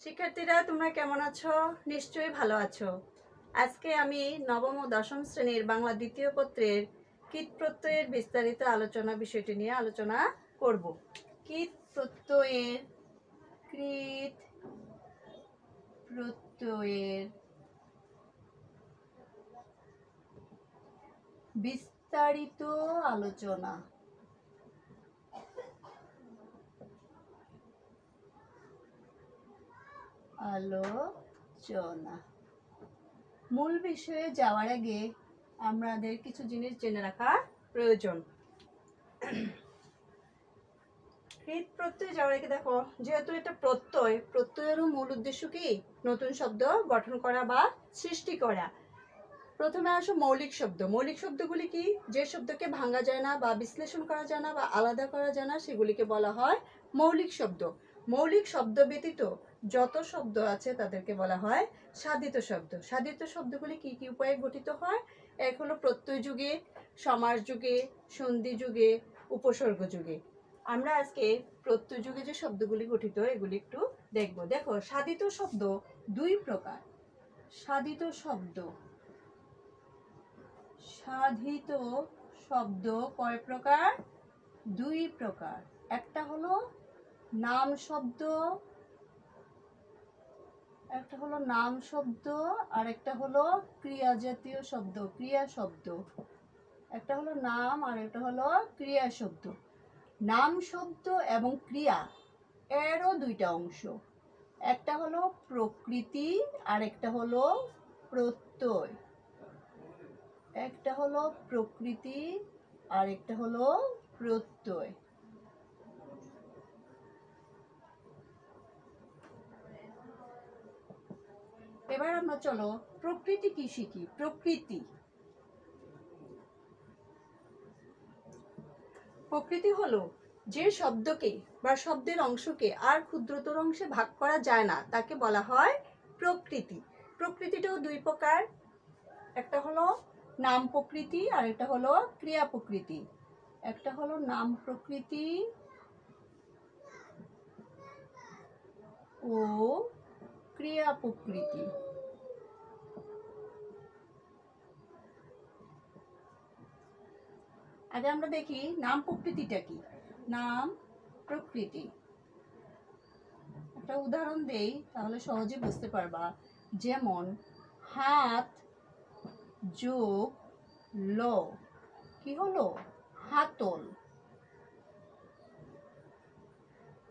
শিক্ষার্থীরা তোমরা কেমন আছো? নিশ্চয়ই ভালো আছো। আজকে আমি নবম ও দশম শ্রেণীর বাংলা দ্বিতীয় পত্রের কীট প্রত্যয়ের বিস্তারিত আলোচনা বিষয়টি নিয়ে আলোচনা করব। কীট প্রত্যয়ের বিস্তারিত আলোচনা। মূল বিষয়ে যাওয়ার আগে আমাদের কিছু জিনিস জেনে রাখা প্রয়োজন। কৃত প্রত্যয় যাওয়ার আগে দেখো, যেহেতু এটা প্রত্যয়েরও মূল উদ্দেশ্য কি? নতুন শব্দ গঠন করা বা সৃষ্টি করা। প্রথমে আসো মৌলিক শব্দ। মৌলিক শব্দগুলি কি? যে শব্দকে ভাঙা যায় না বা বিশ্লেষণ করা যায় না বা আলাদা করা যায় না, সেগুলিকে বলা হয় মৌলিক শব্দ। মৌলিক শব্দ ব্যতীত যত শব্দ আছে তাদেরকে বলা হয় সাধিত শব্দ। সাধিত শব্দগুলি কি কি উপায়ে গঠিত হয়? এক হলো প্রত্যয় যুগে, সমাস যুগে, সন্ধি যুগে, উপসর্গ যুগে। আমরা আজকে প্রত্যয় যুগে যে শব্দগুলি গঠিত এগুলি একটু দেখব। দেখো, সাধিত শব্দ দুই প্রকার। সাধিত শব্দ কয় প্রকার? দুই প্রকার। একটা হলো নাম শব্দ, আর একটা হলো ক্রিয়া জাতীয় শব্দ, ক্রিয়া শব্দ। একটা হলো নাম আর একটা হলো ক্রিয়া শব্দ। নাম শব্দ এবং ক্রিয়া এরও দুইটা অংশ। একটা হলো প্রকৃতি আর একটা হলো প্রত্যয়। একটা হলো প্রকৃতি আর একটা হলো প্রত্যয়। এবার আমরা চলো প্রকৃতি কি শিখি। প্রকৃতি হলো যে শব্দকে বা শব্দের অংশকে আর ক্ষুদ্রতর অংশে ভাগ করা যায় না তাকে বলা হয় প্রকৃতি। প্রকৃতিটাও দুই প্রকার। একটা হলো নাম প্রকৃতি আর একটা হলো ক্রিয়া প্রকৃতি। একটা হলো নাম প্রকৃতি ও ক্রিয়া প্রকৃতি। আগে আমরা দেখি নাম প্রকৃতিটা কি। নাম প্রকৃতি একটা উদাহরণ দেই, তাহলে সহজে বুঝতে পারবা। যেমন হাত যোগ ল কি হলো? হাতল।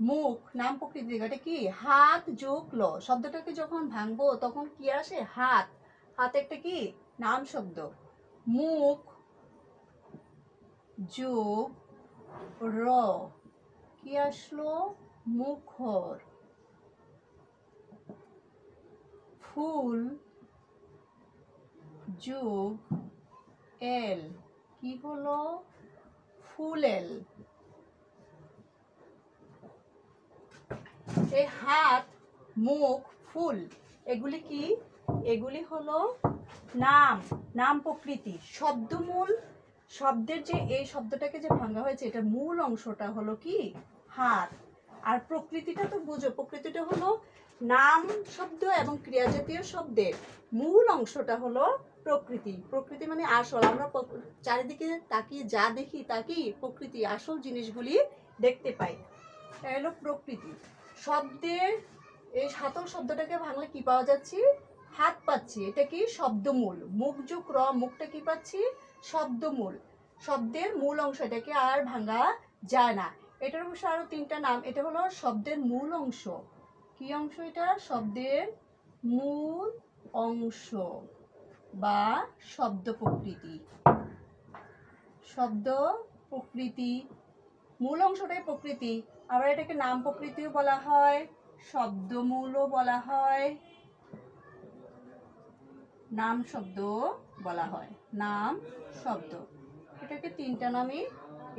মুখ নাম প্রকৃতি, এটা কি? হাত যোগ ল। শব্দটাকে যখন ভাঙবো তখন কি আসে? হাত। হাত একটা কি? নাম শব্দ। মুখ যোগ র কি আসলো? মুখর। ফুল যোগ এল কি হলো? ফুলেল। এই হাত, মুখ, ফুল এগুলি কি? এগুলি হলো নাম প্রকৃতি। শব্দমূল শব্দের যে এই শব্দটাকে যে ভাঙা হয়েছে এটা মূল অংশটা হলো কি? হাত। আর প্রকৃতিটা তো বুঝো, প্রকৃতিটা হলো নাম শব্দ এবং ক্রিয়া জাতীয় শব্দের মূল অংশটা হলো প্রকৃতি। প্রকৃতি মানে আসল। আমরা চারিদিকে তাকিয়ে যা দেখি তা কি? প্রকৃতি, আসল জিনিসগুলি দেখতে পাই। এটা হলো প্রকৃতি। শব্দের এই হাতল শব্দটাকে ভাঙলে কি পাওয়া যাচ্ছে? হাত পাচ্ছি। এটা কি? শব্দমূল। মুখ যোগ র, মুখটা কি পাচ্ছি? শব্দমূল। শব্দের মূল অংশ, এটাকে আর ভাঙা যায় না। এটার অবশ্য আরো তিনটা নাম। এটা হলো শব্দের মূল অংশ। কি অংশ এটা? শব্দের মূল অংশ বা শব্দ প্রকৃতি। শব্দ প্রকৃতি মূল অংশটাই প্রকৃতি। আবার এটাকে নাম প্রকৃতিও বলা হয়, শব্দমূলও বলা হয়, নাম শব্দ বলা হয়। নাম শব্দ এটাকে তিনটা নামে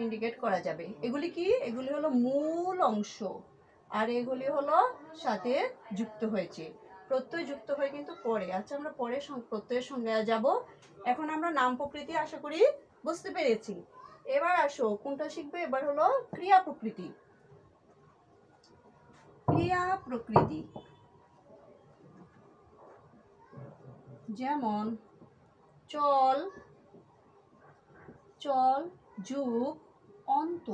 ইন্ডিকেট করা যাবে। এগুলি কি? এগুলি হলো মূল অংশ আর এগুলি হলো সাথে যুক্ত হয়েছে। প্রত্যয় যুক্ত হয়ে কিন্তু পরে। আচ্ছা, আমরা পরে প্রত্যয়ের সঙ্গে যাব। এখন আমরা নাম প্রকৃতি আশা করি বুঝতে পেরেছি। এবার আসো কোনটা শিখবে? এবার হলো ক্রিয়া প্রকৃতি। ক্রিয়া প্রকৃতি যেমন চল, চল যুগ অন্ত,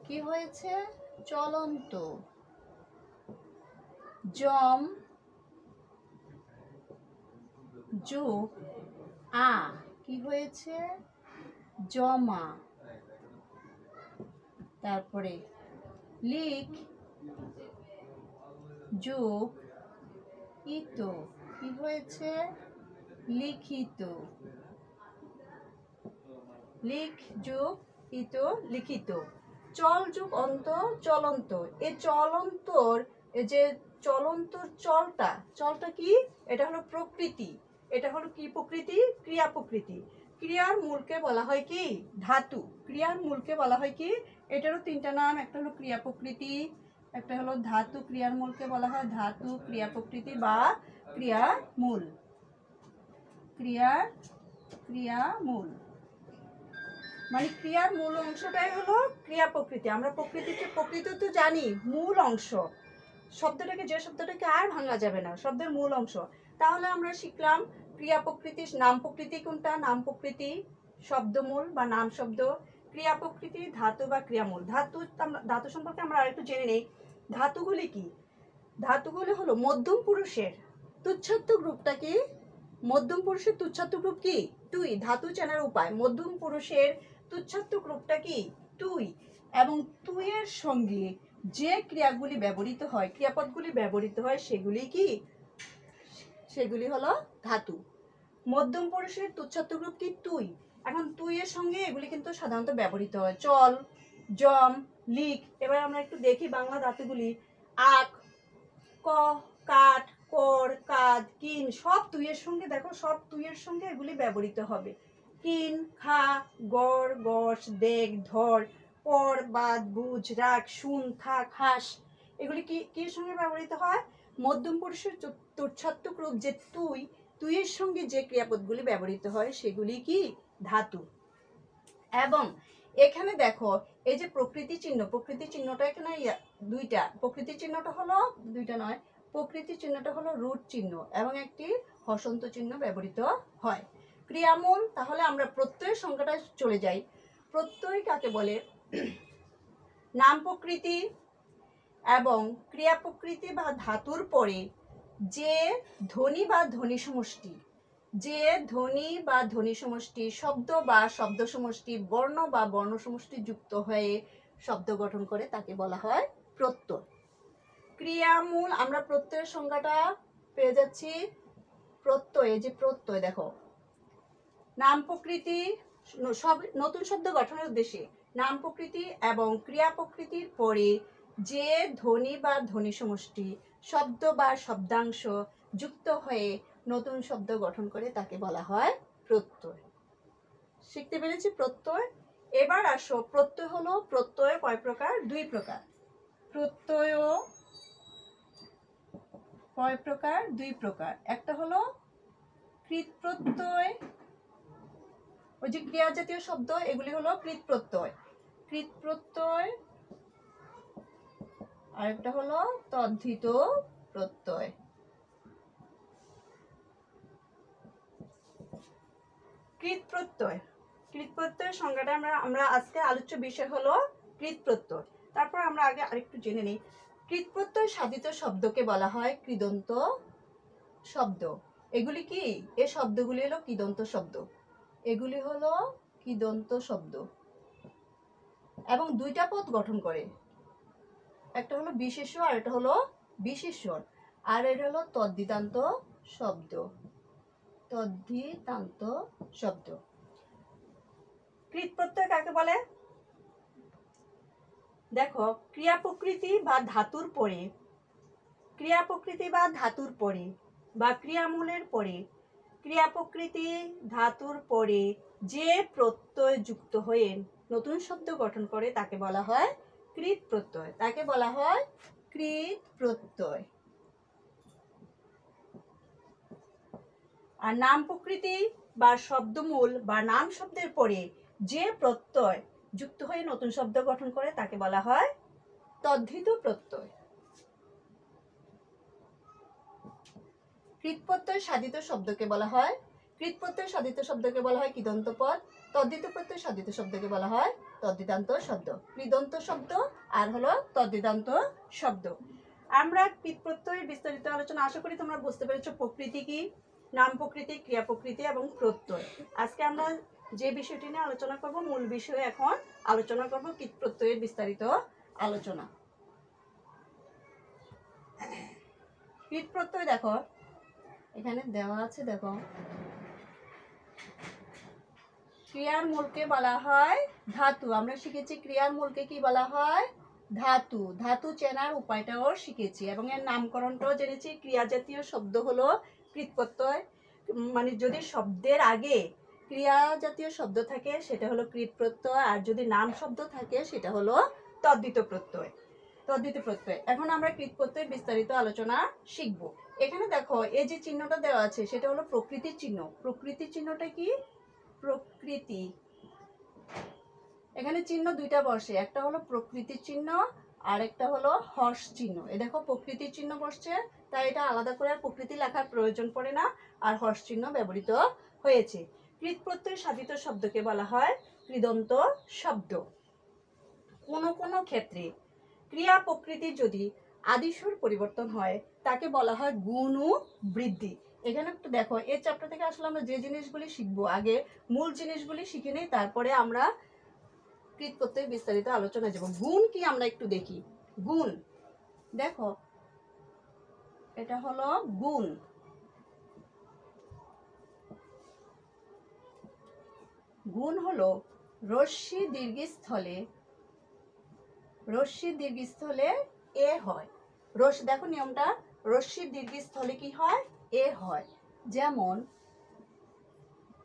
কি হয়েছে? চলন্ত। জম যুগ আ, কি হয়েছে? জমা। তারপরে লিখ যোগ ইত, কি হয়েছে? লিখিত। লিখ যোগ ইত, লিখিত। চল যুগ অন্ত, চলন্ত। এই চলন্তর, এই যে চলন্তর চলটা, চলটা কি? এটা হলো প্রকৃতি। এটা হলো কি প্রকৃতি? ক্রিয়া প্রকৃতি। ক্রিয়ার মূলকে বলা হয় কি? ধাতু। ক্রিয়ার মূলকে বলা হয় কি? এটারও তিনটা নাম, একটা হলো ক্রিয়া প্রকৃতি, একটা হলো ধাতু। ক্রিয়ার মূলকে বলা হয় ধাতু, ক্রিয়া প্রকৃতি বা ক্রিয়ার মূল। ক্রিয়া মূল মানে ক্রিয়ার মূল অংশটাই হলো ক্রিয়া প্রকৃতি। আমরা প্রকৃতি তো জানি, মূল অংশ শব্দটাকে, যে শব্দটাকে আর ভাঙা যাবে না, শব্দের মূল অংশ। তাহলে আমরা শিখলাম ক্রিয়া প্রকৃতি, নাম প্রকৃতি কোনটা? নাম প্রকৃতি শব্দমূল বা নাম শব্দ। ক্রিয়া প্রকৃতি ধাতু বা ক্রিয়ামূল। ধাতু সম্পর্কে আমরা আরেকটু জেনে নেই। ধাতুগুলি কি? ধাতুগুলি হলো মধ্যম পুরুষের তুচ্ছাত্তক রূপটা কি? মধ্যম পুরুষের তুচ্ছাত্তক রূপ কি? তুই। ধাতু চেনার উপায়, মধ্যম পুরুষের তুচ্ছাত্তক রূপটা কি? তুই। এবং তুইয়ের সঙ্গে যে ক্রিয়াগুলি ব্যবহৃত হয়, ক্রিয়াপদগুলি ব্যবহৃত হয়, সেগুলি কি? সেগুলি হলো ধাতু। মধ্যম পুরুষের তুচ্ছাত্তক রূপ কি? তুই। এখন তুইয়ের সঙ্গে এগুলি কিন্তু সাধারণত ব্যবহৃত হয়। চল, জম, লিখ। এবার আমরা একটু দেখি বাংলা ধাতুগুলি। আখ, ক, কাঠ, কর, কাদ, কিন, সব তুইয়ের সঙ্গে, দেখো সব তুইয়ের সঙ্গে এগুলি ব্যবহৃত হবে। কিন, খা, গড়, গস, দেখ, ধর, পর, বাদ, বুঝ, রাখ, শুন, থাক, হাস, এগুলি কির সঙ্গে ব্যবহৃত হয়? মধ্যম পুরুষের তুচ্ছাত্তক রূপ যে তুই, তুইয়ের সঙ্গে যে ক্রিয়াপদগুলি ব্যবহৃত হয় সেগুলি কি? ধাতু। এবং এখানে দেখো এই যে প্রকৃতি চিহ্ন, প্রকৃতি চিহ্নটা এখানে দুইটা। প্রকৃতি চিহ্নটা হলো দুইটা নয়, প্রকৃতি চিহ্নটা হলো রুট চিহ্ন এবং একটি হসন্ত চিহ্ন ব্যবহৃত হয়। ক্রিয়ামূল, তাহলে আমরা প্রত্যয়ের সংখ্যাটা চলে যাই। প্রত্যয় কাকে বলে? নাম প্রকৃতি এবং ক্রিয়া প্রকৃতি বা ধাতুর পরে যে ধ্বনি বা ধ্বনি সমষ্টি, যে ধ্বনি বা ধ্বনি সমষ্টি, শব্দ বা শব্দ সমষ্টি, বর্ণ বা বর্ণ সমষ্টি যুক্ত হয়ে শব্দ গঠন করে তাকে বলা হয় প্রত্যয়। ক্রিয়ামূল, আমরা প্রত্যয়ের সংজ্ঞাটা পেয়ে যাচ্ছি। প্রত্যয়, যে প্রত্যয় দেখো, নাম প্রকৃতি, সব নতুন শব্দ গঠনের উদ্দেশ্যে নাম প্রকৃতি এবং ক্রিয়া প্রকৃতির পরে যে ধ্বনি বা ধ্বনি সমষ্টি, শব্দ বা শব্দাংশ যুক্ত হয়ে নতুন শব্দ গঠন করে তাকে বলা হয় প্রত্যয়। শিখতে পেরেছি প্রত্যয়। এবার আসো, প্রত্যয় হলো, প্রত্যয় কয় প্রকার? দুই প্রকার। প্রত্যয় কয় প্রকার? দুই প্রকার। একটা হলো কৃৎ প্রত্যয়, ওই যে ক্রিয়া জাতীয় শব্দ, এগুলি হলো কৃৎ প্রত্যয়। কৃৎ প্রত্যয়। আরেকটা হলো তদ্ধিত প্রত্যয়। কৃৎ প্রত্যয়, কৃৎ প্রত্যয়ের সংজ্ঞাটা আমরা আজকে আলোচ্য বিষয় হলো কৃৎ প্রত্যয়। তারপর আমরা আগে আরেকটু জেনে নিই। কৃৎ প্রত্যয় সাধিত শব্দকে বলা হয় কৃদন্ত শব্দ। এগুলি কি? এই শব্দগুলি হলো কৃদন্ত শব্দ। এগুলি হলো কৃদন্ত শব্দ এবং দুইটা পদ গঠন করে। একটা হলো বিশেষ্য আর একটা হলো বিশেষ্যণ, আর এটা হলো তদ্ধিতান্ত শব্দ। তদ্ধিতান্ত শব্দ। কৃৎ প্রত্যয় কাকে বলে? দেখো, ক্রিয়া প্রকৃতি বা ধাতুর পরে, ক্রিয়া প্রকৃতি বা ধাতুর পরে বা ক্রিয়ামূলের পরে, ক্রিয়া প্রকৃতি ধাতুর পরে যে প্রত্যয় যুক্ত হয়ে নতুন শব্দ গঠন করে তাকে বলা হয় কৃৎ প্রত্যয়। তাকে বলা হয় কৃৎ প্রত্যয়। আর নাম প্রকৃতি বা শব্দমূল বা নাম শব্দের পরে যে প্রত্যয় যুক্ত হয়ে নতুন শব্দ গঠন করে তাকে বলা হয় তদ্ধিত প্রত্যয়। কৃৎপ্রত্যয় সাধিত শব্দকে বলা হয় কৃদন্ত পদ। তদ্ধিত প্রত্যয় সাধিত শব্দকে বলা হয় তদ্ধিতান্ত শব্দ। কৃদন্ত শব্দ আর হলো তদ্ধিতান্ত শব্দ। আমরা কৃৎপ্রত্যয়ের বিস্তারিত আলোচনা, আশা করি তোমরা বুঝতে পেরেছো প্রকৃতি কি, নাম প্রকৃতি, ক্রিয়া প্রকৃতি এবং প্রত্যয়। আজকে আমরা যে বিষয়টি নিয়ে আলোচনা করব, মূল বিষয়ে এখন আলোচনা করব কৃৎপ্রত্যয়ের বিস্তারিত আলোচনা। কৃৎপ্রত্যয় দেখো এখানে দেওয়া আছে, দেখো ক্রিয়ার মূলকে বলা হয় ধাতু। আমরা শিখেছি ক্রিয়ার মূলকে কি বলা হয়, ধাতু। ধাতু চেনার উপায়টাও শিখেছি এবং এর নামকরণটাও জেনেছি। ক্রিয়া জাতীয় শব্দ হলো কৃৎপ্রত্যয়, মানে যদি শব্দের আগে ক্রিয়া জাতীয় শব্দ থাকে সেটা হলো কৃৎপ্রত্যয়, আর যদি নাম শব্দ থাকে সেটা হলো তদ্ধিত প্রত্যয়। এখন আমরা কৃৎপ্রত্যয়ের বিস্তারিত আলোচনা শিখব। এখানে দেখো এই যে চিহ্নটা দেওয়া আছে সেটা হলো প্রকৃতির চিহ্ন। প্রকৃতির চিহ্নটা কি, প্রকৃতি। এখানে চিহ্ন দুইটা বসে, একটা হলো প্রকৃতির চিহ্ন আর একটা হলো হর্ষ চিহ্ন। এই দেখো প্রকৃতির চিহ্ন বসছে, তাই এটা আলাদা করে আর প্রকৃতি লেখার প্রয়োজন পড়ে না, আর হর্ষ চিহ্ন ব্যবহৃত হয়েছে। কৃৎপ্রত্যয় সাধিত শব্দকে বলা হয় কৃদন্ত শব্দ। কোনো কোনো ক্ষেত্রে ক্রিয়া প্রকৃতির যদি আদিস্বর পরিবর্তন হয় তাকে বলা হয় গুণ ও বৃদ্ধি। এখানে একটু দেখো, এই চ্যাপ্টার থেকে আসলে আমরা যে জিনিসগুলি শিখবো, আগে মূল জিনিসগুলি শিখে নেই, তারপরে আমরা কৃৎপ্রত্যয়ের বিস্তারিত আলোচনা যাব। গুণ কি আমরা একটু দেখি। গুণ দেখো, এটা হলো গুণ। গুণ হলো রস্যি দীর্ঘস্থলে এ হয়। দেখো নিয়মটা, রস্যি দীর্ঘস্থলে কি হয়, এ হয়। যেমন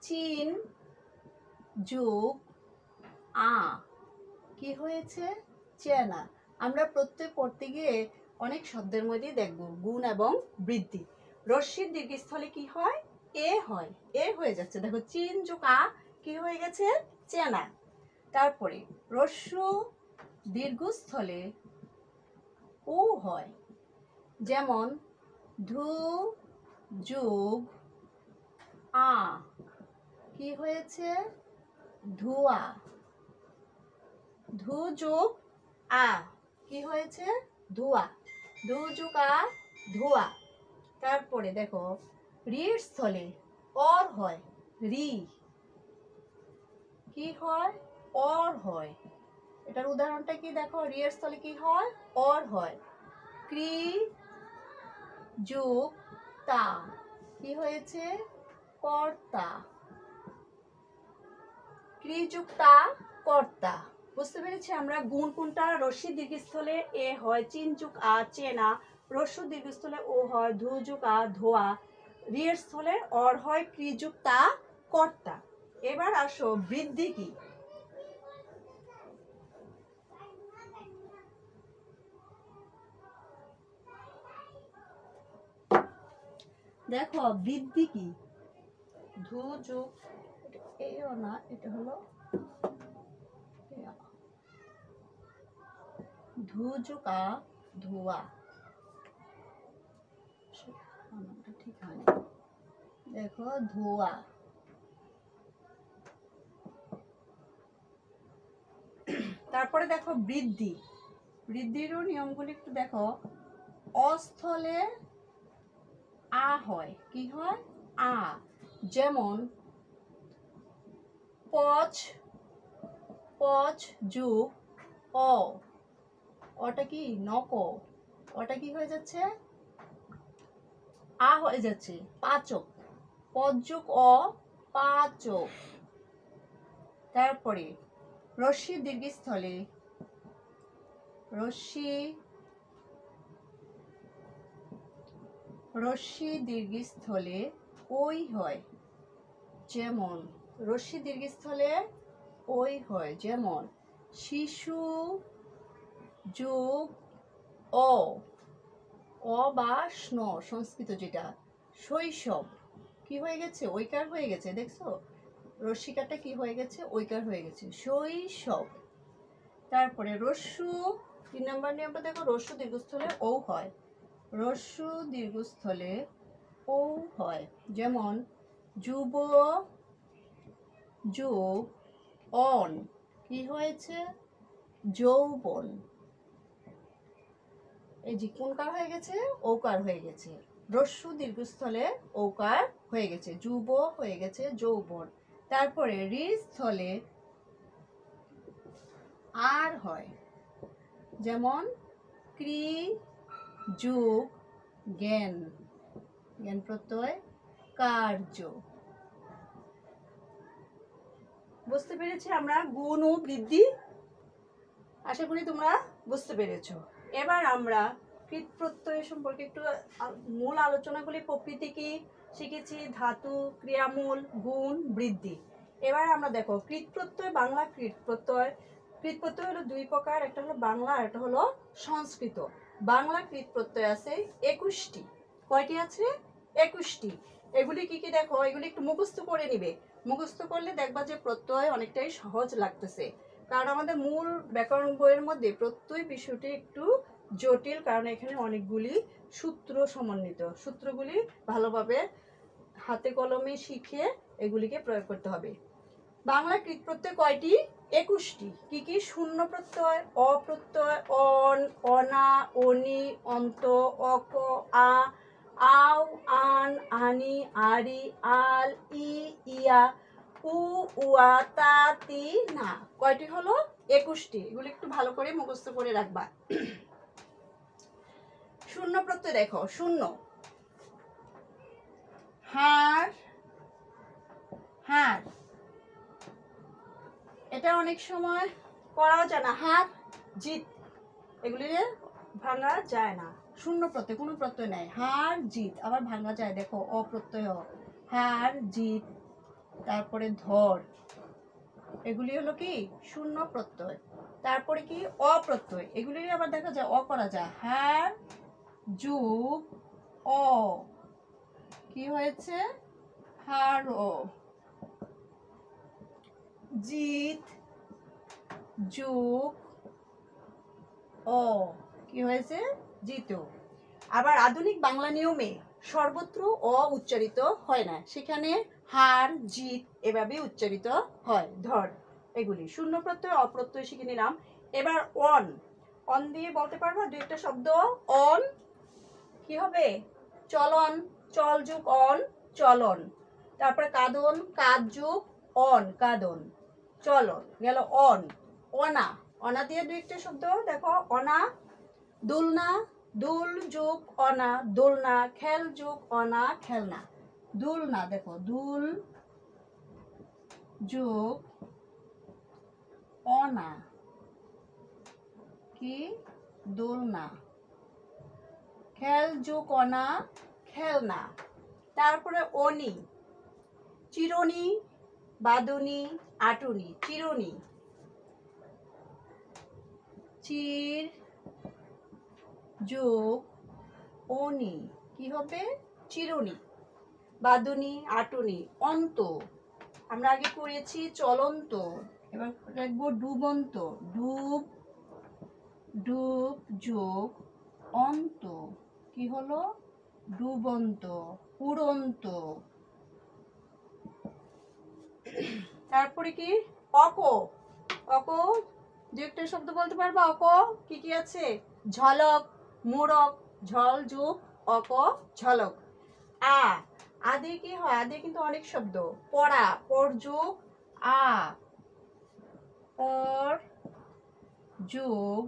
চিন যোগ আ কি হয়েছে, চেনা। আমরা প্রত্যয় পড়তে গিয়ে অনেক শব্দের মধ্যে দেখব গুণ এবং বৃদ্ধি। রস্যির দীর্ঘস্থলে কি হয়, এ হয়, এ হয়ে যাচ্ছে। দেখো চিন যোগ আ কি হয়ে গেছে, চেনা। তারপরে রস্য দীর্ঘস্থলে ও হয়, যেমন ধু যোগ আ কি হয়েছে, ধোয়া। ধু যোগ আ কি হয়েছে, ধোয়া। ধু যোগ আ ধোয়া। তারপরে দেখো রির স্থলে অর হয়, রি কি হয়, অর হয়। এটার উদাহরণটা কি দেখো, রির স্থলে কি হয়, অর হয়। ক্রি যোগ তা কি হয়েছে, কর্তা। ক্রি যোগ তা কর্তা। বুঝতে পেরেছি আমরা গুণ কোনটা। রস্যি দীর্ঘস্থলে এ হয়, চিন যোগ আ চেনা। রস্য দীর্ঘস্থলে ও হয়, ধু যোগ আ ধোয়া। রিয়ের স্থলে অর হয়, ক্রি যোগ তা কর্তা। এবার আসো বৃদ্ধি কি। দেখো বৃদ্ধি কি, ধু যোগ এও না, এটা হলো ধু যোগ আ ধোয়া। ঠিক হয়, দেখো ধোয়া। তারপরে দেখো বৃদ্ধি। বৃদ্ধিরও নিয়মগুলি একটু দেখো। অস্থলে আ হয়, কি হয়, আ। যেমন পচ যোগ অ, ওটা কি নক, ওটা কি হয়ে যাচ্ছে, আ হয়ে যাচ্ছে, পাচক। পচ যোগ অ পাচক। তারপরে রস্যি দীর্ঘস্থলে রস্যি দীর্ঘস্থলে ওই হয়, যেমন রস্যি দীর্ঘস্থলে ওই হয়, যেমন শিশু যোগ অ, অ বা স্ন সংস্কৃত যেটা, শৈশব কি হয়ে গেছে, ঐকার হয়ে গেছে। দেখছো রস্যিকাটা কি হয়ে গেছে, ঐকার হয়ে গেছে, শৈশব। তারপরে রস্য 3 নম্বর নিয়মটা দেখো, রস্য দীর্ঘস্থলে ও হয়। রস্য দীর্ঘস্থলে ও হয়। যেমন যুব যোগ অন, কি হয়েছে? যৌবন। এই যে কোনকার হয়ে গেছে? ওকার হয়ে গেছে। হ্রস্ব দীর্ঘস্থলে ওকার হয়ে গেছে, যুব হয়ে গেছে যৌবন। তারপরে রি স্থলে আর হয়, যেমন ক্রি যুগ জ্ঞান, জ্ঞান প্রত্যয় কার্য। বুঝতে পেরেছি আমরা গুণ ও বৃদ্ধি? আশা করি তোমরা বুঝতে পেরেছো। এবার আমরা কৃত প্রত্যয় সম্পর্কে একটু মূল আলোচনাগুলি, প্রকৃতি কি শিখেছি, ধাতু, ক্রিয়ামূল, গুণ, বৃদ্ধি। এবার আমরা দেখো কৃত প্রত্যয়, বাংলা কৃত প্রত্যয়। কৃত প্রত্যয় হলো দুই প্রকার, একটা হলো বাংলা আর একটা হলো সংস্কৃত। বাংলা কৃত প্রত্যয় আছে 21টি। কয়টি আছে? 21টি। এগুলি কি কি দেখো, এগুলি একটু মুখস্থ করে নিবে। মুখস্থ করলে দেখবা যে প্রত্যয় অনেকটাই সহজ লাগতেছে। কারণ আমাদের মূল ব্যাকরণ বইয়ের মধ্যে প্রত্যয় বিষয়টি একটু জটিল, কারণ এখানে অনেকগুলি সূত্র সমন্বিত। সূত্রগুলি ভালোভাবে হাতে কলমে শিখে এগুলিকে প্রয়োগ করতে হবে। বাংলা কৃত প্রত্যয় কয়টি? 21টি। কি কি? শূন্য প্রত্যয়, অপ্রত্যয়, অন, অনা, অনি, অন্ত, অক, আ, আও, আন, আনি, আরি, আল, ই, ইয়া, উ, উয়া, তা, তি, না। কয়টি হলো? 21টি। এগুলো একটু ভালো করে মুখস্থ করে রাখবা। শূন্য প্রত্যয় দেখো, শূন্য, হাড়, হাড়, এটা অনেক সময় করাও যায় না। হাড়, জিত, এগুলি ভাঙা যায় না। শূন্য প্রত্যয়, কোনো প্রত্যয় নাই। হাড়, জিত আবার ভাঙা যায়, দেখো অপ্রত্যয়, হাড়, জিত, তারপরে ধর, এগুলি হলো কি? শূন্য প্রত্যয়। তারপরে কি? অপ্রত্যয়, এগুলি আবার দেখা যায় অ করা যায়। হাড় যুগ অ, কি হয়েছে? হাড় ও। জিত যুগ অ, কি হয়েছে? জিত। আবার আধুনিক বাংলা নিয়মে সর্বত্র অ উচ্চারিত হয় না, সেখানে হার, জিত এভাবে উচ্চারিত হয়। ধর, এগুলি শূন্য প্রত্যয়, অপ্রত্যয় শিখে নিলাম। এবার অন, অন দিয়ে বলতে পারবা দুই একটা শব্দ? অন কি হবে? চলন, চল যুগ অন, চলন। তারপরে কাঁদন, কাদ যুগ অন, কাঁদন, চলন গেল। অন, অনা, অনা দিয়ে দুই একটা শব্দ দেখো, অনা, দুলনা, দুল যুগ অনা, দোলনা, খেল যুগ অনা, খেলনা। দুলনা দেখো, দুল যুগ অনা, কি? দোলনা। খেল যুগ অনা, খেলনা। তারপরে অনি, চিরুনি, বাদুনি, আটুনি, চিরুনি, চির যোগ অনি, কি হবে? চিরুনি। বাদুনি, আটুনি। অন্ত, আমরা আগে করেছি চলন্ত, এবার লিখবো ডুবন্ত। ডুব, ডুব যোগ অন্ত, কি হলো? ডুবন্ত, উড়ন্ত। তারপরে কি? অক, অক দু একটা শব্দ বলতে পারবা? অক কি কি আছে? ঝলক, মোড়ক, ঝল যুগ অক, ঝলক। আ, আদি কি হয়? আদি কিন্তু অনেক শব্দ। পড়া, পর যুগ আ, পর যুগ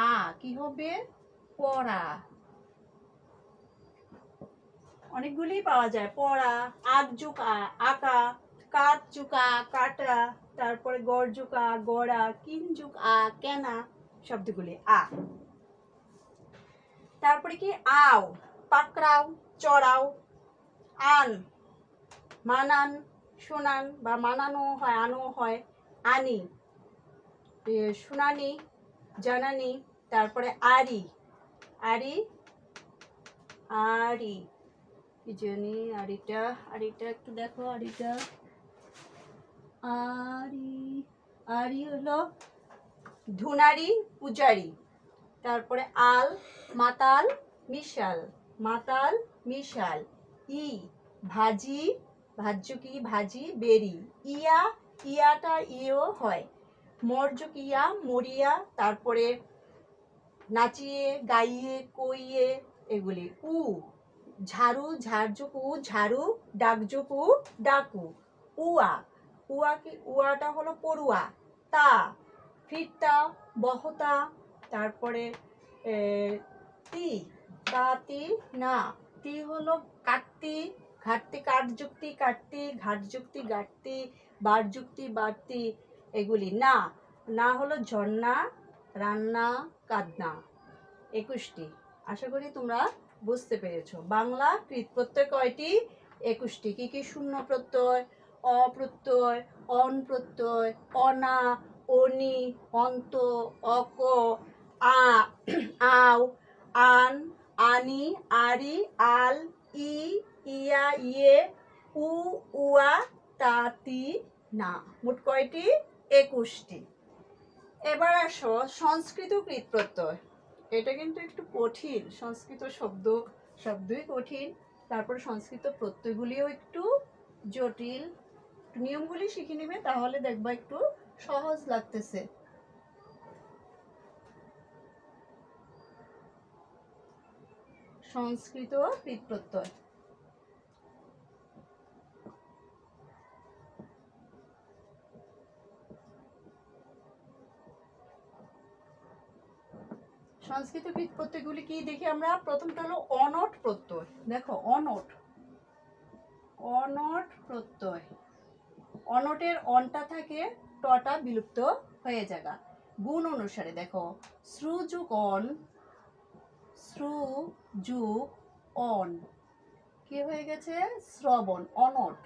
আ, কি হবে? পড়া। অনেকগুলি পাওয়া যায়। পড়া, আগ যুগ আ, আঁকা, কাঠ যুগ আ, কাটা, তারপরে গড় যুগ আ, গড়া, কিন যুগ আ, কেনা, শব্দগুলি আ। তারপরে কি? আও, পাকড়াও, চড়াও। আন, মানান, শোনান বা মানানো হয়, আনো হয়। আনি, শুনানি, জানানি। তারপরে আরি, আরি, আরি, কি জানি আরিটা, আরিটা একটু দেখো, আরিটা, আরি, আরি হলো ধুনারি, পূজারি। তারপরে আল, মাতাল, মিশাল, মাতাল, মিশাল। ই ভাজি, ভাজ্য কি ভাজি, বেরি। ইয়া, ইয়াটা ইও হয়। মর্য কিয়া, মরিয়া। তারপরে নাচিয়ে, গাইয়ে, কইয়ে, এগুলি। উ ঝাড়ু, ঝাড়যুকু, ঝাড়ু। ডাকযুকু, ডাকু। উয়া, উয়া কি, উয়াটা হলো পড়ুয়া। তা ফিরতা, বহতা। তারপরে তি, তাতি না। তি হলো কাটতি, ঘাটতি, কাঠযুক্তি কাটতি, ঘাটযুক্তি গাটতি, বারযুক্তি বাড়তি, এগুলি। না, না হলো ঝর্ণা, রান্না, কাঁদনা। 21টি। আশা করি তোমরা বুঝতে পেরেছো। বাংলা কৃত প্রত্যয় কয়টি? 21টি। কি কি? শূন্য প্রত্যয়, অপ্রত্যয়, অন প্রত্যয়, অনা, অনি, অন্ত, অক, আ, আও, আন, আনি, আরি, আল, ই, ইয়া, ইয়ে, উ, উয়া, তাতি, না। মোট কয়টি? 21টি। এবার আসো সংস্কৃত কৃত প্রত্যয়। এটা কিন্তু একটু কঠিন, সংস্কৃত শব্দই কঠিন, তারপর সংস্কৃত প্রত্যয়গুলিও একটু জটিল। নিয়মগুলি শিখে নিবে, তাহলে দেখবা একটু সহজ লাগতেছে। সংস্কৃত কৃত প্রত্যয়। সংস্কৃত কৃত প্রত্যয়গুলি কি দেখি আমরা। প্রথমটা হলো অনট প্রত্যয়। দেখো অনট, অনট প্রত্যয়। অনটের অনটা থাকে, টটা বিলুপ্ত হয়ে যাগা। গুণ অনুসারে দেখো, শ্রু যুগ অন, শ্রু যুগ অন, কি হয়ে গেছে? শ্রবণ, অনট।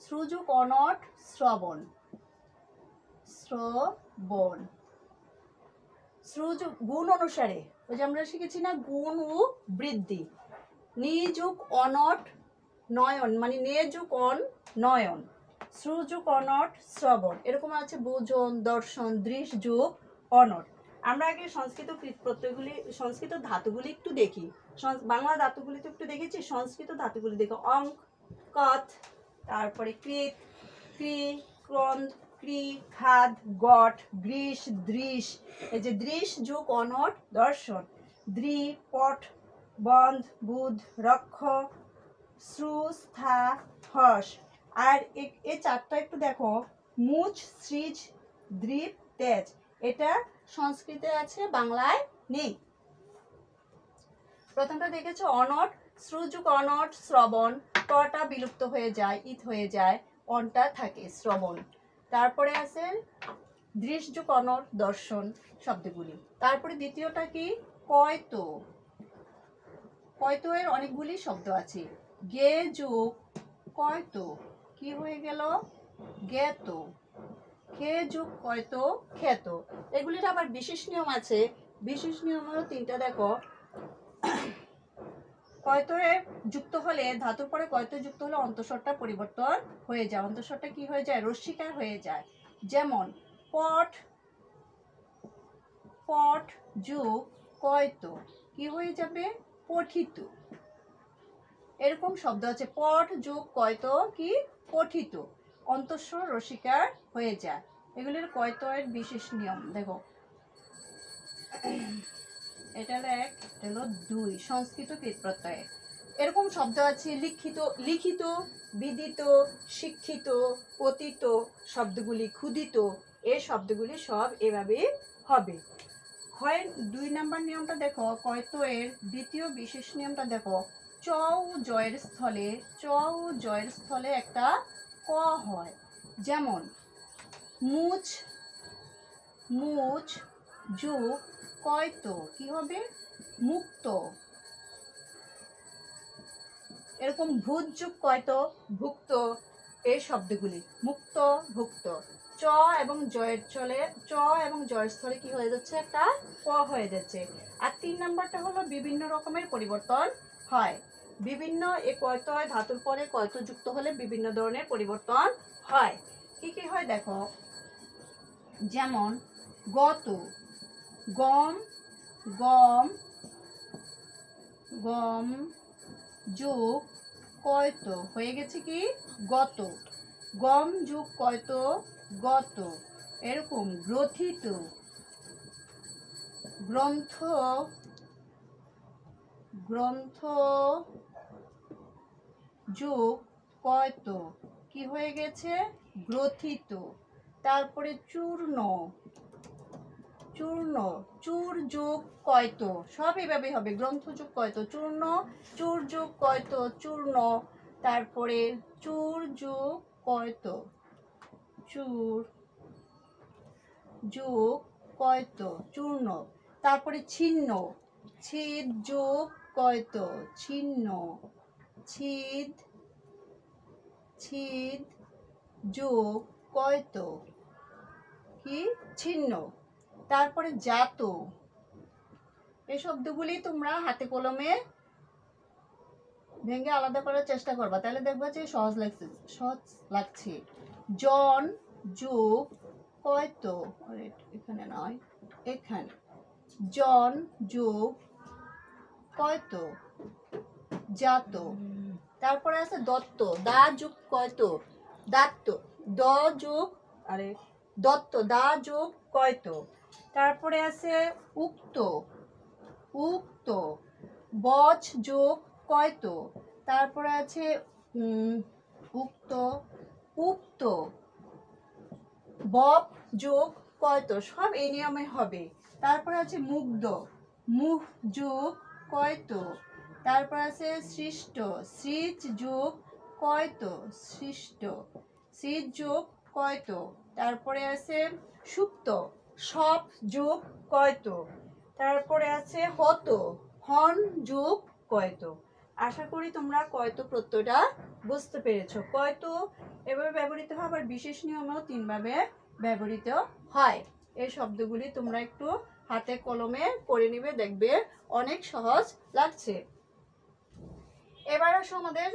শ্রু যুগ অনট, শ্রবণ, শ্রবণ। শ্রু যুগ গুণ অনুসারে, ওই যে আমরা শিখেছি না, গুণ ও বৃদ্ধি। নি যুগ অনট, নয়ন, মানে নে যুগ অন, নয়ন। শ্রু যুগ অনট, শ্রবণ। এরকম আছে ভোজন, দর্শন, দৃশ যুগ অনট। আমরা আগে সংস্কৃত প্রত্যয়গুলি, সংস্কৃত ধাতুগুলি একটু দেখি। বাংলা ধাতুগুলি তো একটু দেখেছি, সংস্কৃত ধাতুগুলি দেখো। অঙ্ক, কথ, তারপরে কৃত, ক্রি, ক্রন্দ, ক্রি, খাদ, গট, গ্রীষ, দৃশ। এই যে দৃশ যুগ অনট, দর্শন। দ্রি, পট, বন্ধ, বুধ, রক্ষ, শ্রু, স্থা, হর্ষ। আর এই চারটা একটু দেখো, মুচ, সৃজ, দ্বীপ, তেজ। এটা সংস্কৃতে আছে, বাংলায় নেই। প্রথমটা দেখেছো অনট, শ্রুযুগ অনট, শ্রবণ। টটা বিলুপ্ত হয়ে যায়, ইত হয়ে যায়, অনটা থাকে, শ্রবণ। তারপরে আছে দৃশযুগ অনট, দর্শন শব্দগুলি। তারপরে দ্বিতীয়টা কি? কয়ত। কয়তো এর অনেকগুলি শব্দ আছে। গে যুগ কয়তো, কি হয়ে গেল? জ্ঞাত। খে যুগ কয়তো, খ্যাত। এগুলির আবার বিশেষ নিয়ম আছে। বিশেষ নিয়ম হলো 3টা দেখো। কয়তো যুক্ত হলে, ধাতুর পরে কয়তো যুক্ত হলে অন্তঃস্বরটা পরিবর্তন হয়ে যায়। অন্তঃস্বরটা কি হয়ে যায়? রস্বীকার হয়ে যায়। যেমন পট, পট যুগ কয়তো, কি হয়ে যাবে? পঠিত। এরকম শব্দ আছে, পট যোগ কয়তো, কি? পঠিত। অন্তঃস্বর রসিকার হয়ে যায়। এগুলির কয়তয়ের বিশেষ নিয়ম দেখো। এটা হলো 1, এটা হলো 2 সংস্কৃত কৃত প্রত্যয়ে। এরকম শব্দ আছে লিখিত, লিখিত, বিদিত, শিক্ষিত, পতিত শব্দগুলি, ক্ষুদিত, এই শব্দগুলি সব এভাবে হবে। হয় 2 নাম্বার নিয়মটা দেখো, কয়তয়ের দ্বিতীয় বিশেষ নিয়মটা দেখো। চ ও জয়ের স্থলে, চ ও জয়ের স্থলে একটা ক হয়। যেমন মুচ, মুচ যুগ কয়তো, কি হবে? মুক্ত। এরকম ভূত যুগ কয়তো, ভুক্ত। এই শব্দগুলি মুক্ত, ভুক্ত। চ এবং জয়ের চলে, চ এবং জয়ের স্থলে কি হয়ে যাচ্ছে? একটা ক হয়ে যাচ্ছে। আর 3 নাম্বারটা হলো বিভিন্ন রকমের পরিবর্তন হয়। বিভিন্ন এ কয়তো হয়, ধাতুর পরে কয়তো যুক্ত হলে বিভিন্ন ধরনের পরিবর্তন হয়। কি কি হয় দেখো। যেমন গত, গম, গম, গম, যোগ কয়ত হয়ে গেছে কি গত, গম যোগ কয়ত গত, এরকম গ্রথিত, গ্রন্থ, গ্রন্থ যোগ কয়ত কি হয়ে গেছে গ্রথিত। তারপরে চূর্ণ, চূর্ণ, চূর যোগ কয়ত, সব এভাবে হবে, গ্রন্থ যোগ কয়ত চূর্ণ, চূর যোগ কয়ত চূর্ণ, তারপরে চূর যোগ কয়ত, চূর যোগ কয়ত চূর্ণ, তারপরে ছিন্ন, ছিদ যোগ কয়ত ছিন্ন, ছিদ, ছিদ যোগ কয়ত কি ছিন্ন। তারপরে জাত, এই শব্দগুলি তোমরা হাতে কলমে ভেঙে আলাদা করার চেষ্টা করবা, তাহলে দেখবা যে সহজ লাগছে, সহজ লাগছে। জন যোগ কয়ত, এখানে নয় এখানে, জন যোগ কয়ত জাত। তারপরে আছে দত্ত, দা যোগ কয়ত দাত্ত, দ যোগ আরে দত্ত, দা যোগ কয়ত। তারপরে আছে উক্ত, উক্ত, বচ যোগ কয়ত। তারপরে আছে উক্ত, উক্ত, বপ যোগ কয়ত, সব এই নিয়মে হবে। তারপরে আছে মুগ্ধ, মুহ যোগ কয়ত। তারপর আছে সৃষ্ট, সৃজ যোগ কয়ত সৃষ্ট, সৃজ যোগ কয়ত। তারপরে আছে সুপ্ত, সপ যোগ কয়ত। তারপরে আছে হত, হন যোগ কয়ত। আশা করি তোমরা কয়ত প্রত্যয়টা বুঝতে পেরেছো। কয়ত এভাবে ব্যবহৃত হয়, আবার বিশেষ নিয়মেও 3 ভাবে ব্যবহৃত হয়। এই শব্দগুলি তোমরা একটু হাতে কলমে করে নিবে, দেখবে অনেক সহজ লাগছে। এবার আসো আমাদের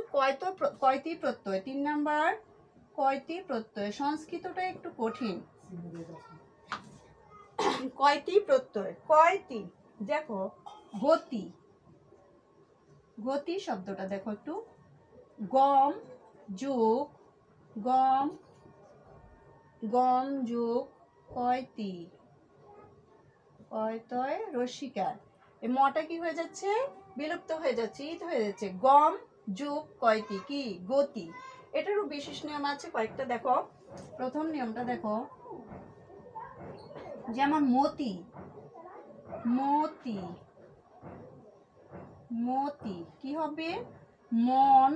কয়টি প্রত্যয়, 3 নাম্বার কয়টি প্রত্যয়। সংস্কৃতটা একটু কঠিন। কয়টি প্রত্যয়, কয়টি, দেখো গতি, গতি শব্দটা দেখো একটু, গম যোগ, গম, গম যোগ কয়টি, কয়তয় রসিকার, এই মটা কি হয়ে যাচ্ছে বিলুপ্ত হয়ে যাচ্ছে, ঈদ হয়ে যাচ্ছে। গম যোগ কয়টি কি গতি। এটারও বিশেষ নিয়ম আছে কয়েকটা, দেখো প্রথম নিয়মটা দেখো, যেমন মতি, মতি, মতি কি হবে মন,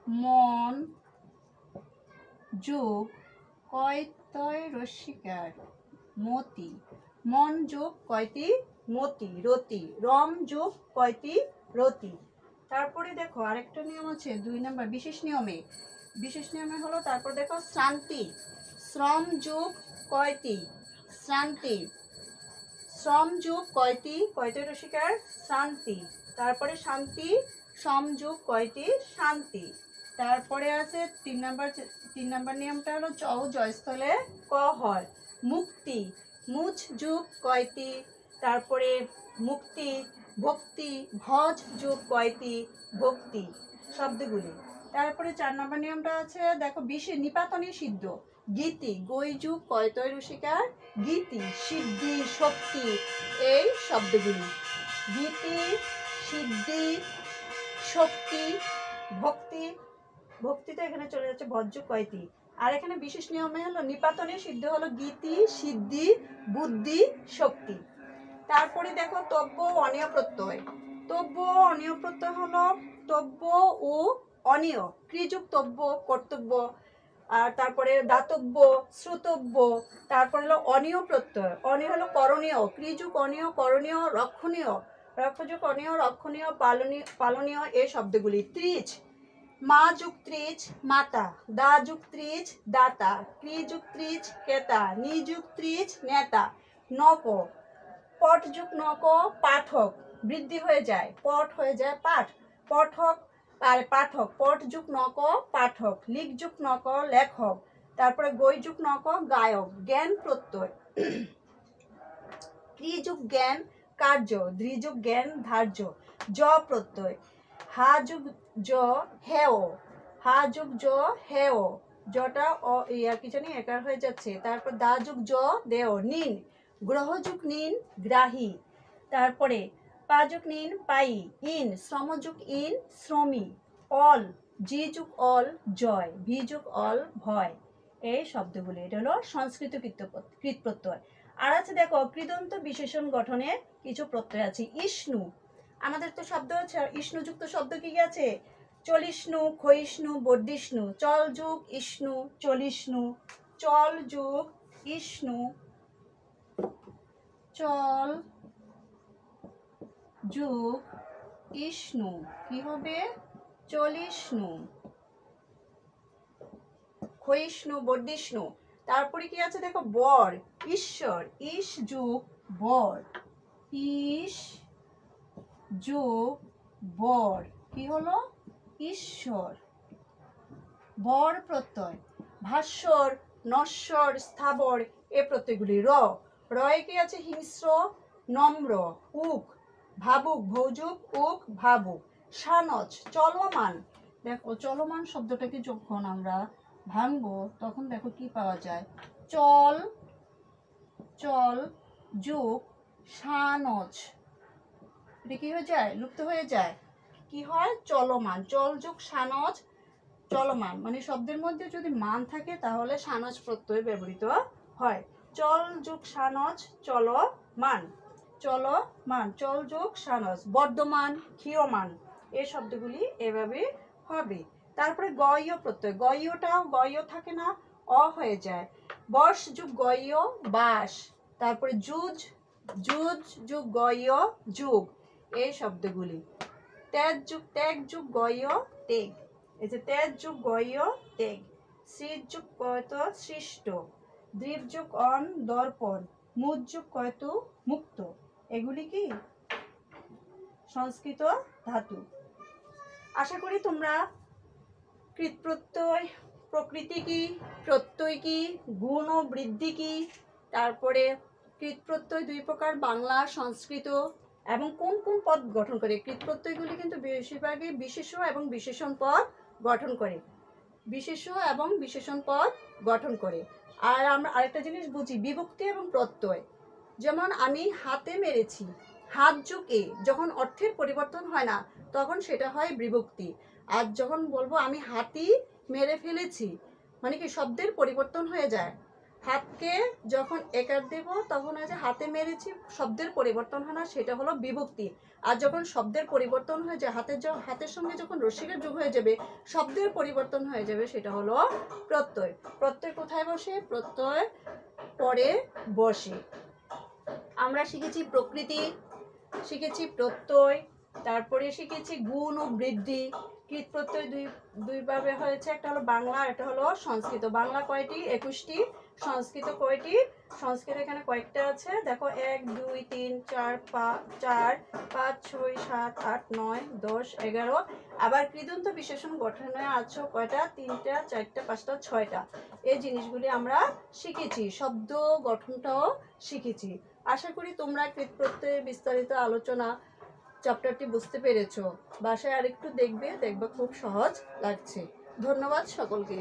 মন যোগ কয়তয় রসিকার মতি, মন যোগ কয়টি মতি, রতি, রম যোগ কয়টি রতি। তারপরে দেখো আরেকটা নিয়ম আছে 2 নাম্বার বিশেষ নিয়মে, বিশেষ নিয়মে হলো, তারপর দেখো শ্রান্তি, শ্রম যোগ কয়টি শ্রান্তি, শ্রম যোগ কয়টি কয়টি রসিকার শান্তি। তারপরে শান্তি, সম যোগ কয়টি শান্তি। তারপরে আছে 3 নাম্বার নিয়মটা হলো চ জয়স্থলে ক হয়। মুক্তি, মুচ যোগ কয়টি, তারপরে মুক্তি, ভক্তি, ভজ যোগ কয়টি ভক্তি শব্দগুলি। তারপরে 4 নাম্বার নিয়মটা আছে দেখো বিশেষ নিপাতনী সিদ্ধ, গীতি, গই যুগ কয়তয় রসিকার গীতি, সিদ্ধি, শক্তি, এই শব্দগুলি, গীতি, সিদ্ধি, শক্তি, ভক্তি, ভক্তি তো এখানে চলে যাচ্ছে ভজ্য কয়টি। আর এখানে বিশেষ নিয়মে হলো নিপাতনে সিদ্ধ হলো গীতি, সিদ্ধি, বুদ্ধি, শক্তি। তারপরে দেখো তব্য অনিয় প্রত্যয়, তব্য অনিয় প্রত্যয় হলো তব্য ও অনিয়, ক্রিযুক্ত তব্য কর্তব্য, আর তারপরে দাতব্য, শ্রুতব্য, তারপরে হলো অনিয় প্রত্যয়, অনিয় হলো করণীয়, ক্রিযুক অনিয় করণীয়, রক্ষণীয়, রক্ষযুক অনিয় রক্ষণীয়, পালনীয়, পালনীয় এই শব্দগুলি। ত্রিজ, মা যুগ ত্রিজ মাতা, দা যুগ ত্রিজ দাতা, ক্রি যুগ ত্রিজ ক্রেতা, নি যুগ ত্রিজ নেতা। নক, পট যুগ নক পাঠক, বৃদ্ধি হয়ে যায় পট হয়ে যায় পাঠ, পঠক আর পাঠক, পট যুগ নক পাঠক, লিখ যুগ নক লেখক। তারপরে গই যুগ নক গায়ক। জ্ঞান প্রত্যয়, ক্রি যুগ জ্ঞান কার্য, দ্রি যুগ জ্ঞান ধার্য, জ প্রত্যয়, হা যোগ জ হেও, হা যোগ জ হেও, জটা কি জানি একার হয়ে যাচ্ছে। তারপর দা যোগ জ দেও, নিন, গ্রহ যোগ নিন গ্রাহী। তারপরে পা যোগ নিন পাই, ইন, শ্রম যোগ ইন শ্রমী, অল, জি যোগ অল জয়, ভি যোগ অল ভয়। এই শব্দগুলি, এটা হলো সংস্কৃত কৃত প্রত্যয়। আর আছে দেখো কৃদন্ত বিশেষণ গঠনে কিছু প্রত্যয় আছে। ইষ্ণু, আমাদের তো শব্দ আছে ইষ্ণুযুক্ত শব্দ কি আছে? চলিষ্ণু, ক্ষয়িষ্ণু, বর্ধিষ্ণু। চল যোগ ইষ্ণু চলিষ্ণু, চল যোগ ইষ্ণু, চল যোগ ইষ্ণু কি হবে? চলিষ্ণু, ক্ষয়িষ্ণু, বর্ধিষ্ণু। তারপরে কি আছে দেখো বর, ঈশ্বর, ইস যোগ বর, ইস যোগ বর কি হলো? ঈশ্বর। বর প্রত্যয়। ভাস্বর, নশ্বর, স্থাবর এ প্রত্যয়গুলি। র, রয়ে কি আছে? হিংস্র, নম্র, উক, ভাবুক, ভৌযুক, উক, ভাবুক। সানচ, চলমান। দেখো চলমান শব্দটাকে যখন আমরা ভাঙবো তখন দেখো কি পাওয়া যায়? চল, চল যোগ সানচ, এটা কি হয়ে যায়? লুপ্ত হয়ে যায়। কি হয়? চলমান। চল যোগ সানচ, চলমান। মানে শব্দের মধ্যে যদি মান থাকে তাহলে সানচ প্রত্যয় ব্যবহৃত হয়। চল যোগ সানচ, চলমান, চলমান, চল যোগ সানচ। বর্ধমান, ক্ষীয়মান, এই শব্দগুলি এভাবে হবে। তারপরে গয় প্রত্যয়, গয়টাও গয় থাকে না, অ হয়ে যায়। বর্ষ যোগ গয় বাস। তারপরে যুজ, যুজ যোগ গয় যুগ, এই শব্দগুলি। ত্যাগ যোগ গয় তেগ, এই যে তেজ যোগ গয় তেগ। সৃজ যোগ কয়ত সৃষ্ট, দৃঢ় যোগ অন দর্পণ, মুজ যোগ কয়ত মুক্ত। এগুলি কি? সংস্কৃত ধাতু। আশা করি তোমরা কৃত প্রত্যয়, প্রকৃতি কি, প্রত্যয় কি, গুণ ও বৃদ্ধি কি, তারপরে কৃত প্রত্যয় দুই প্রকার, বাংলা, সংস্কৃত, এবং কোন কোন পদ গঠন করে। কৃত প্রত্যয়গুলি কিন্তু বেশিরভাগই বিশেষ্য এবং বিশেষণ পদ গঠন করে, বিশেষ্য এবং বিশেষণ পদ গঠন করে। আর আমরা আরেকটা জিনিস বুঝি, বিভক্তি এবং প্রত্যয়। যেমন আমি হাতে মেরেছি, হাত যোগ এ, যখন অর্থের পরিবর্তন হয় না তখন সেটা হয় বিভক্তি। আর যখন বলবো আমি হাতি মেরে ফেলেছি, মানে কি শব্দের পরিবর্তন হয়ে যায়। হাতকে যখন একার দেব তখন হয় যে হাতে মেরেছি, শব্দের পরিবর্তন হয় না, সেটা হলো বিভক্তি। আর যখন শব্দের পরিবর্তন হয়ে যায়, হাতের সঙ্গে যখন রসিকের যোগ হয়ে যাবে, শব্দের পরিবর্তন হয়ে যাবে, সেটা হলো প্রত্যয়। প্রত্যয় কোথায় বসে? প্রত্যয় পরে বসে। আমরা শিখেছি প্রকৃতি, শিখেছি প্রত্যয়, তারপরে শিখেছি গুণ ও বৃদ্ধি। কৃত প্রত্যয় দুই ভাবে হয়েছে, একটা হলো বাংলা, একটা হলো সংস্কৃত। বাংলা কয়টি? 21টি। সংস্কৃত কয়টি? সংস্কৃত এখানে কয়েকটা আছে দেখো, 1 2 3 4 5 6 7 8 9 10 11। আবার কৃদন্ত বিশেষণ গঠনে আছে কয়টা? 3টা 4টা 5টা 6টা। এই জিনিসগুলি আমরা শিখেছি, শব্দ গঠনটাও শিখেছি। আশা করি তোমরা কৃত প্রত্যয়ের বিস্তারিত আলোচনা চ্যাপ্টারটি বুঝতে পেরেছো। বাসায় আরেকটু দেখবে, খুব সহজ লাগছে। ধন্যবাদ সকলকে।